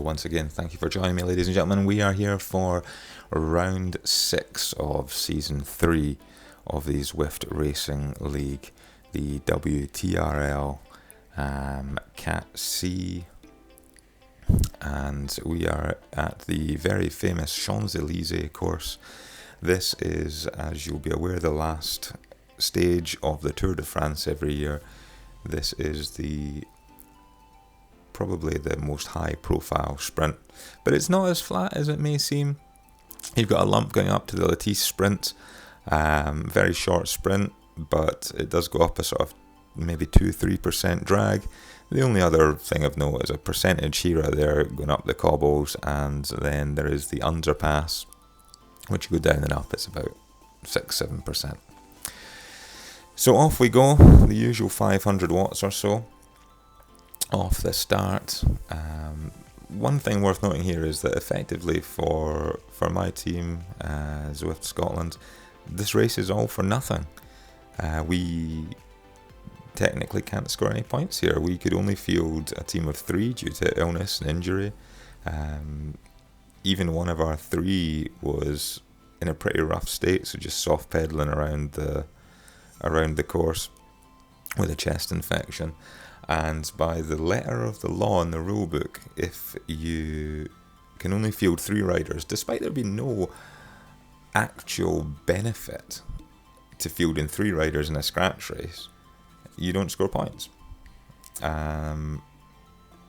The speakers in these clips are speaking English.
once again, thank you for joining me, ladies and gentlemen. We are here for round 6 of season 3 of the Zwift Racing League, the WTRL Cat C, and we are at the very famous Champs-Élysées course. This is, as you'll be aware, the last stage of the Tour de France every year. This is probably the most high-profile sprint, but it's not as flat as it may seem. You've got a lump going up to the Latisse sprint, very short sprint, but it does go up a sort of maybe 2-3% drag. The only other thing of note is a percentage here or there going up the cobbles, and then there is the underpass, which you go down and up, it's about 6-7%. So off we go, the usual 500 watts or so off the start. One thing worth noting here is that effectively for my team, ZwiftScotland, this race is all for nothing. We technically can't score any points here. We could only field a team of 3 due to illness and injury. Even one of our 3 was in a pretty rough state, so just soft pedaling around the course with a chest infection. And by the letter of the law in the rule book, if you can only field 3 riders, despite there being no actual benefit to fielding 3 riders in a scratch race, you don't score points.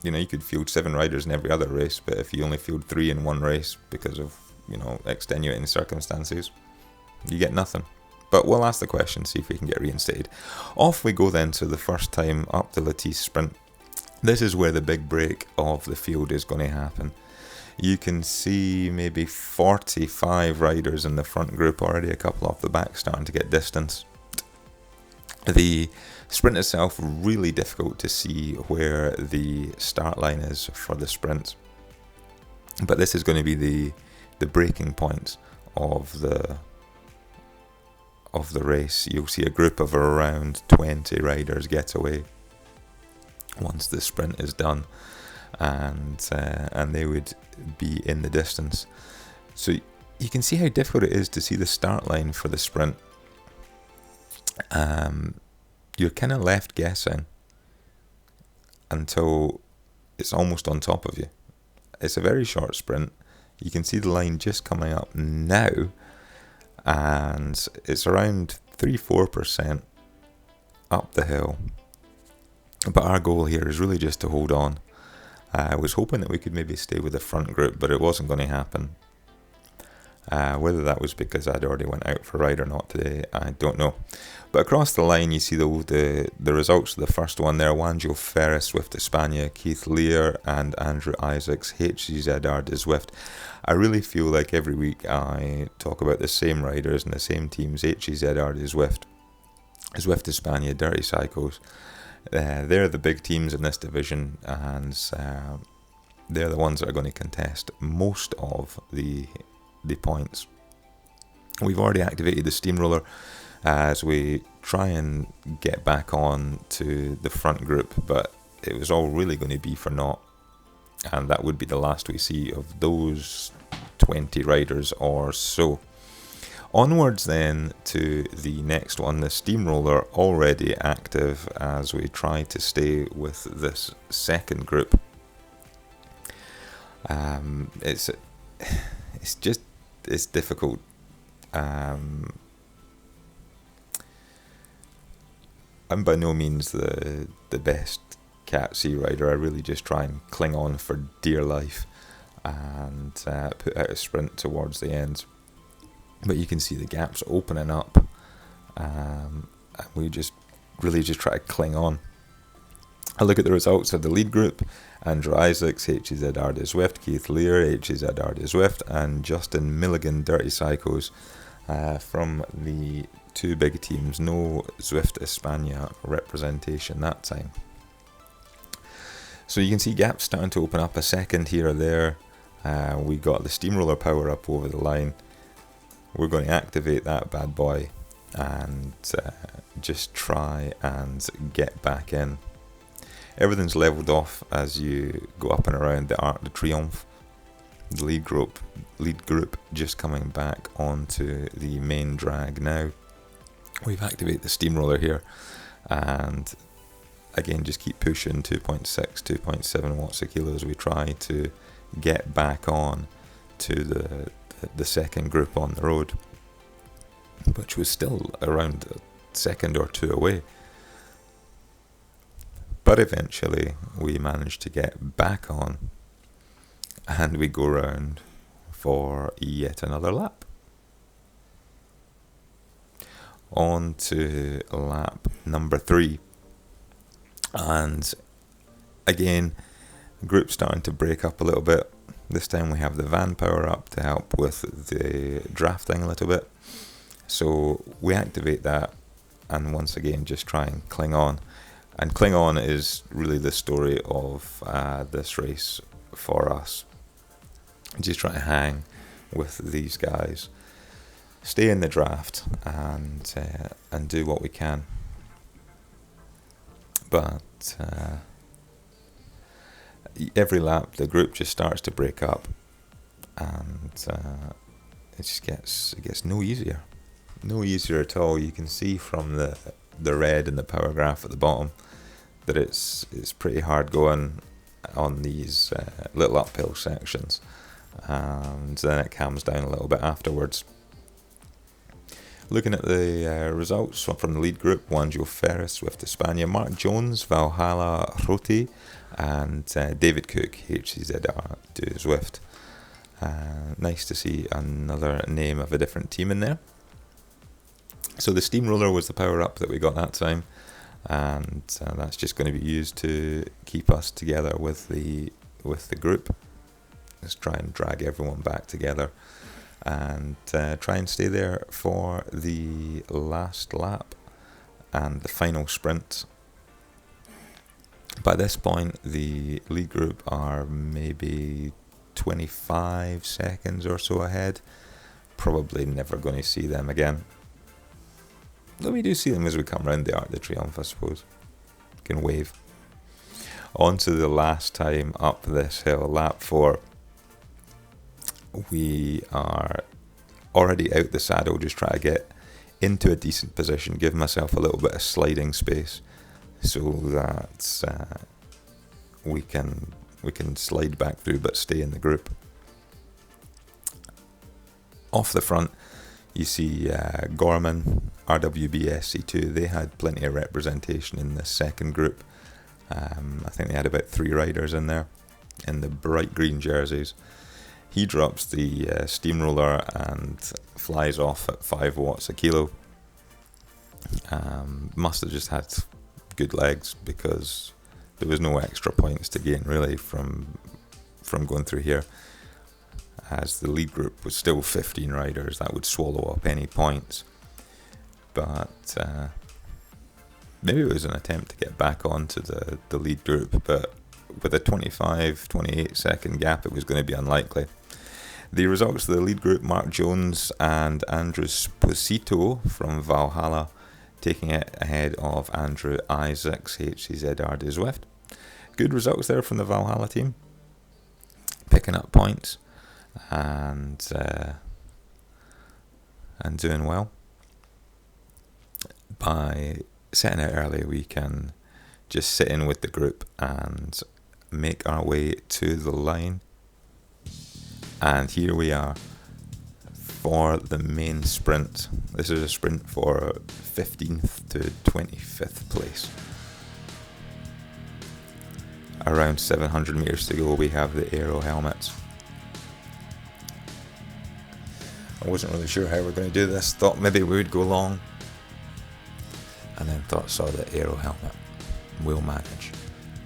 You could field 7 riders in every other race, but if you only field 3 in one race because of, extenuating circumstances, you get nothing. But we'll ask the question, see if we can get reinstated. Off we go then to the first time up the Latisse sprint. This is where the big break of the field is going to happen. You can see maybe 45 riders in the front group already, a couple off the back starting to get distance. The sprint itself, really difficult to see where the start line is for the sprint. But this is going to be the breaking point of the race. You'll see a group of around 20 riders get away once the sprint is done, and they would be in the distance. So you can see how difficult it is to see the start line for the sprint. You're kind of left guessing until it's almost on top of you. It's a very short sprint. You can see the line just coming up now, and it's around 3-4% up the hill. But our goal here is really just to hold on. I was hoping that we could maybe stay with the front group, but it wasn't going to happen. Whether that was because I'd already went out for a ride or not today, I don't know. But across the line, you see the results of the first one there. Wanjo Ferris, Zwift España, Keith Lear and Andrew Isaacs, HZR de Zwift. I really feel like every week I talk about the same riders and the same teams. HZR de Zwift, Zwift España, Dirty Cycles. They're the big teams in this division, and they're the ones that are going to contest most of the points. We've already activated the steamroller as we try and get back on to the front group, but it was all really going to be for naught, and that would be the last we see of those 20 riders or so. Onwards then to the next one, the steamroller already active as we try to stay with this second group. It's difficult. I'm by no means the best Cat C rider. I really just try and cling on for dear life and put out a sprint towards the end. But you can see the gaps opening up, and we just try to cling on. I look at the results of the lead group: Andrew Isaacs, HZR de Zwift, Keith Lear, HZR de Zwift, and Justin Milligan, Dirty Cycles. From the 2 big teams, no Zwift España representation that time. So you can see gaps starting to open up, a second here or there. We got the steamroller power up over the line. We're going to activate that bad boy and just try and get back in. Everything's leveled off as you go up and around the Arc de Triomphe. The lead group just coming back onto the main drag now. We've activated the steamroller here, and again just keep pushing 2.6, 2.7 watts a kilo as we try to get back on to the second group on the road, which was still around a second or two away. But eventually we managed to get back on, and we go round for yet another lap. On to lap number 3, and again, group starting to break up a little bit. This time we have the van power up to help with the drafting a little bit, so we activate that and once again just try and cling on. And cling on is really the story of this race for us. Just try to hang with these guys, stay in the draft, and do what we can. But every lap the group just starts to break up, and it gets no easier at all. You can see from the red in the power graph at the bottom that it's pretty hard going on these little uphill sections, and then it calms down a little bit afterwards. Looking at the results from the lead group: Juan Joe Ferris, Zwift España; Mark Jones, Valhalla Roti; and David Cook, HCZR, do Zwift. Nice to see another name of a different team in there. So the steamroller was the power up that we got that time, and that's just going to be used to keep us together with the group. Let's try and drag everyone back together, and try and stay there for the last lap and the final sprint. By this point, the lead group are maybe 25 seconds or so ahead. Probably never going to see them again. Though we do see them as we come round the Arc de Triomphe, I suppose. Can wave. On to the last time up this hill, lap 4. We are already out the saddle, just try to get into a decent position, give myself a little bit of sliding space so that we can slide back through but stay in the group. Off the front you see Gorman, RWBSC2. They had plenty of representation in the second group. I think they had about 3 riders in there in the bright green jerseys. He drops the steamroller and flies off at 5 watts a kilo. Must have just had good legs, because there was no extra points to gain really from going through here. As the lead group was still 15 riders, that would swallow up any points. But maybe it was an attempt to get back onto the lead group, but with a 25-28 second gap it was going to be unlikely. The results of the lead group: Mark Jones and Andrew Sposito from Valhalla taking it ahead of Andrew Isaacs, HCZR de Zwift. Good results there from the Valhalla team, picking up points and doing well. By setting out early, we can just sit in with the group and make our way to the line. And here we are for the main sprint. This is a sprint for 15th to 25th place. Around 700 meters to go. We have the aero helmets. I wasn't really sure how we're going to do this. Thought maybe we would go long, and then saw the aero helmet. We'll manage.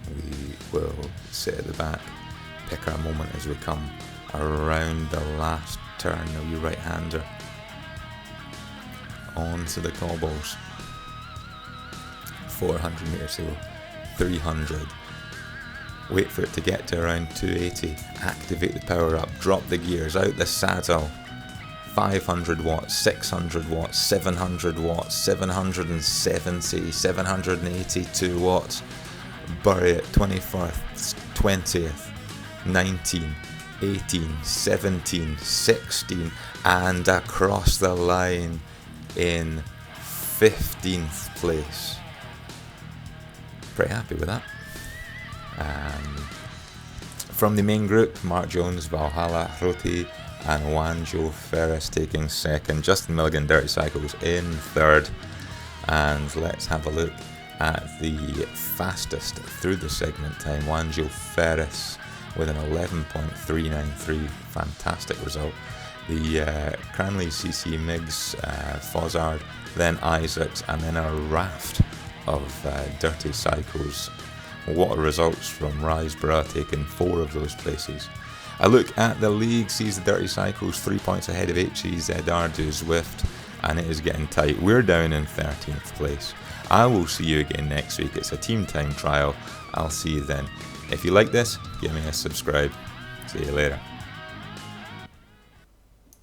We will sit at the back, pick our moment as we come around the last turn. A wee right-hander onto the cobbles. 400 meters to go. 300. Wait for it to get to around 280. Activate the power up. Drop the gears. Out the saddle. 500 watts, 600 watts, 700 watts, 770, 782 watts. Bury it 21st, 20th, 19, 18, 17, 16, and across the line in 15th place. Pretty happy with that. From the main group, Mark Jones, Valhalla, Roti and Wanjo Ferris taking second. Justin Milligan, Dirty Cycles in third. And let's have a look at the fastest through the segment time. Wanjo Ferris with an 11.393. Fantastic result. The Cranley, CC Miggs, Fozzard, then Isaacs, and then a raft of Dirty Cycles. What results from Riseborough taking 4 of those places. A look at the league sees the Dirty Cycles 3 points ahead of HEZR do Zwift, and it is getting tight. We're down in 13th place. I will see you again next week. It's a team time trial. I'll see you then. If you like this, give me a subscribe. See you later.